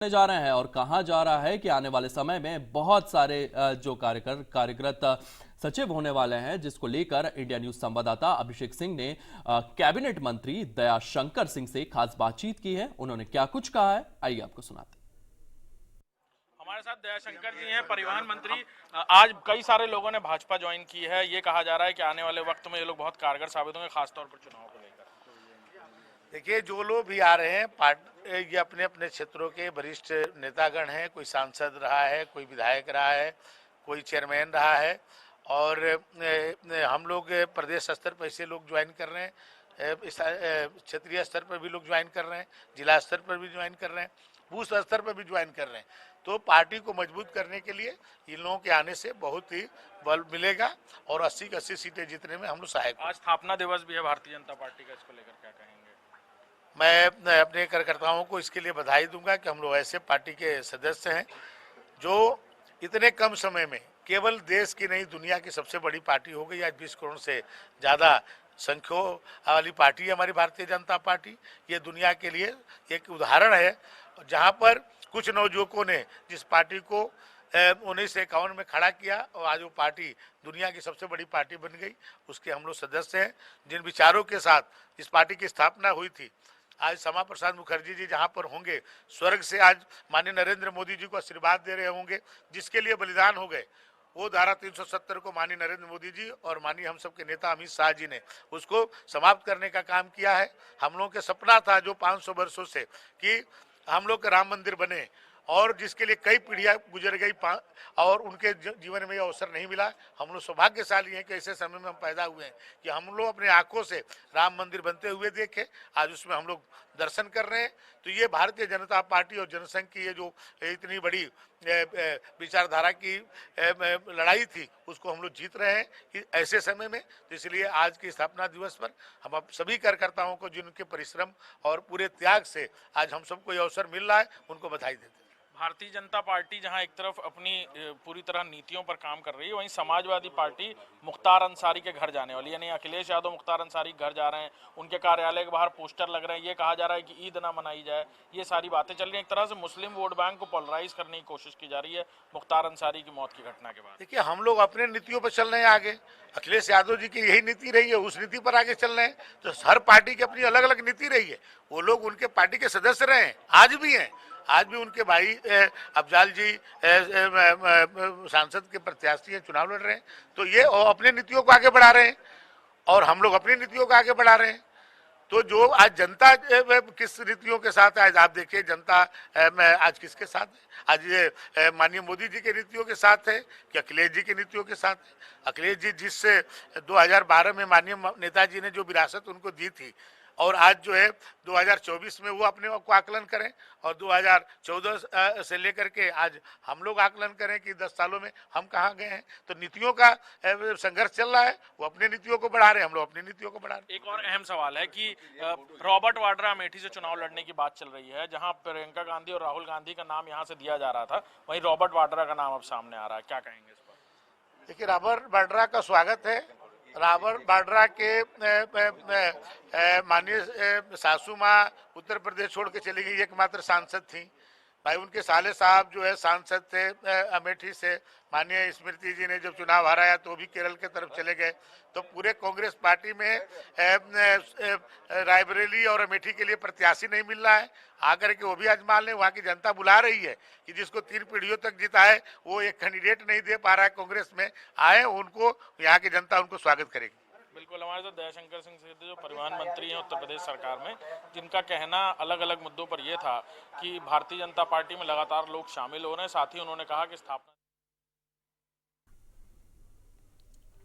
जा रहे हैं और कहा जा रहा है कि आने वाले समय में बहुत सारे जो कार्यरत सचिव होने वाले हैं, जिसको लेकर इंडिया न्यूज संवाददाता अभिषेक सिंह ने कैबिनेट मंत्री दयाशंकर सिंह से खास बातचीत की है। उन्होंने क्या कुछ कहा है, आइए आपको सुनाते हैं। हमारे साथ दयाशंकर जी हैं, परिवहन मंत्री। आज कई सारे लोगों ने भाजपा ज्वाइन की है। ये कहा जा रहा है कि आने वाले वक्त में ये लोग बहुत कारगर साबित होंगे, खासतौर पर चुनाव को लेकर। देखिए, जो लोग भी आ रहे हैं ये अपने अपने क्षेत्रों के वरिष्ठ नेतागण हैं। कोई सांसद रहा है, कोई विधायक रहा है, कोई चेयरमैन रहा है और हम लोग प्रदेश स्तर पर ऐसे लोग ज्वाइन कर रहे हैं, क्षेत्रीय स्तर पर भी लोग ज्वाइन कर रहे हैं, जिला स्तर पर भी ज्वाइन कर रहे हैं, बूथ स्तर पर भी ज्वाइन कर रहे हैं। तो पार्टी को मजबूत करने के लिए इन लोगों के आने से बहुत ही बल मिलेगा और 80 की 80 सीटें जीतने में हम लोग सहायक। आज स्थापना दिवस भी है भारतीय जनता पार्टी का, इसको लेकर क्या कहेंगे? मैं अपने कार्यकर्ताओं को इसके लिए बधाई दूंगा कि हम लोग ऐसे पार्टी के सदस्य हैं जो इतने कम समय में केवल देश की नहीं दुनिया की सबसे बड़ी पार्टी हो गई। आज 20 करोड़ से ज़्यादा संख्या वाली पार्टी है हमारी भारतीय जनता पार्टी। ये दुनिया के लिए एक उदाहरण है, जहाँ पर कुछ नवयुवकों ने जिस पार्टी को 1951 में खड़ा किया और आज वो पार्टी दुनिया की सबसे बड़ी पार्टी बन गई। उसके हम लोग सदस्य हैं। जिन विचारों के साथ इस पार्टी की स्थापना हुई थी, आज श्यामा प्रसाद मुखर्जी जी जहाँ पर होंगे, स्वर्ग से आज माननीय नरेंद्र मोदी जी को आशीर्वाद दे रहे होंगे, जिसके लिए बलिदान हो गए, वो धारा 370 को माननीय नरेंद्र मोदी जी और माननीय हम सबके नेता अमित शाह जी ने उसको समाप्त करने का काम किया है। हम लोगों के सपना था जो 500 वर्षों से कि हम लोग का राम मंदिर बने, और जिसके लिए कई पीढ़ियां गुजर गई और उनके जीवन में ये अवसर नहीं मिला। हम लोग सौभाग्यशाली हैं कि ऐसे समय में हम पैदा हुए हैं कि हम लोग अपने आंखों से राम मंदिर बनते हुए देखे, आज उसमें हम लोग दर्शन कर रहे हैं। तो ये भारतीय जनता पार्टी और जनसंघ की ये जो इतनी बड़ी विचारधारा की लड़ाई थी, उसको हम लोग जीत रहे हैं कि ऐसे समय में। तो इसलिए आज की स्थापना दिवस पर हम सभी कार्यकर्ताओं को, जिनके परिश्रम और पूरे त्याग से आज हम सबको ये अवसर मिल रहा है, उनको बधाई देते हैं। भारतीय जनता पार्टी जहां एक तरफ अपनी पूरी तरह नीतियों पर काम कर रही है, वहीं समाजवादी पार्टी मुख्तार अंसारी के घर जाने वाली है। यानी अखिलेश यादव मुख्तार अंसारी के घर जा रहे हैं, उनके कार्यालय के बाहर पोस्टर लग रहे हैं। ये कहा जा रहा है कि ईद ना मनाई जाए। ये सारी बातें चल रही हैं। एक तरह से मुस्लिम वोट बैंक को पोलराइज करने की कोशिश की जा रही है मुख्तार अंसारी की मौत की घटना के बाद। देखिए, हम लोग अपने नीतियों पर चल रहे हैं आगे। अखिलेश यादव जी की यही नीति रही है, उस नीति पर आगे चल रहे हैं। तो हर पार्टी की अपनी अलग अलग नीति रही है। वो लोग उनके पार्टी के सदस्य रहे हैं, आज भी हैं। आज भी उनके भाई अफजाल जी सांसद के प्रत्याशी हैं, चुनाव लड़ रहे हैं। तो ये अपने नीतियों को आगे बढ़ा रहे हैं और हम लोग अपनी नीतियों को आगे बढ़ा रहे हैं। तो जो आज जनता किस नीतियों के साथ है, आज आप देखिए जनता आज किसके साथ है। आज ये माननीय मोदी जी के नीतियों के साथ है कि अखिलेश जी की नीतियों के साथ है। अखिलेश जी जिससे 2012 में माननीय नेताजी ने जो विरासत उनको दी थी, और आज जो है 2024 में वो अपने को आकलन करें, और 2014 से लेकर के आज हम लोग आकलन करें कि 10 सालों में हम कहाँ गए हैं। तो नीतियों का संघर्ष चल रहा है। वो अपने नीतियों को बढ़ा रहे हैं, हम लोग अपनी नीतियों को बढ़ा रहे हैं। एक और अहम सवाल है कि रॉबर्ट वाड्रा अमेठी से चुनाव लड़ने की बात चल रही है। जहां प्रियंका गांधी और राहुल गांधी का नाम यहां से दिया जा रहा था, वहीं रॉबर्ट वाड्रा का नाम अब सामने आ रहा है। क्या कहेंगे इस पर? देखिए, रॉबर्ट वाड्रा का स्वागत है। रॉबर्ट वाड्रा के माननीय सासू माँ उत्तर प्रदेश छोड़ के चली गई, एकमात्र सांसद थी। भाई उनके साले साहब जो है सांसद थे अमेठी से। माननीय स्मृति जी ने जब चुनाव हराया तो भी केरल के तरफ चले गए। तो पूरे कांग्रेस पार्टी में रायबरेली और अमेठी के लिए प्रत्याशी नहीं मिल रहा है। आकर के वो भी आजमा लें। वहाँ की जनता बुला रही है कि जिसको 3 पीढ़ियों तक जीता है, वो एक कैंडिडेट नहीं दे पा रहा है कांग्रेस में, आए उनको, यहाँ की जनता उनको स्वागत करेगी। बिल्कुल। हमारे साथ दयाशंकर सिंह से जो परिवहन मंत्री हैं उत्तर प्रदेश सरकार में, जिनका कहना अलग अलग मुद्दों पर यह था कि भारतीय जनता पार्टी में लगातार लोग शामिल हो रहे हैं। साथ ही उन्होंने कहा कि स्थापना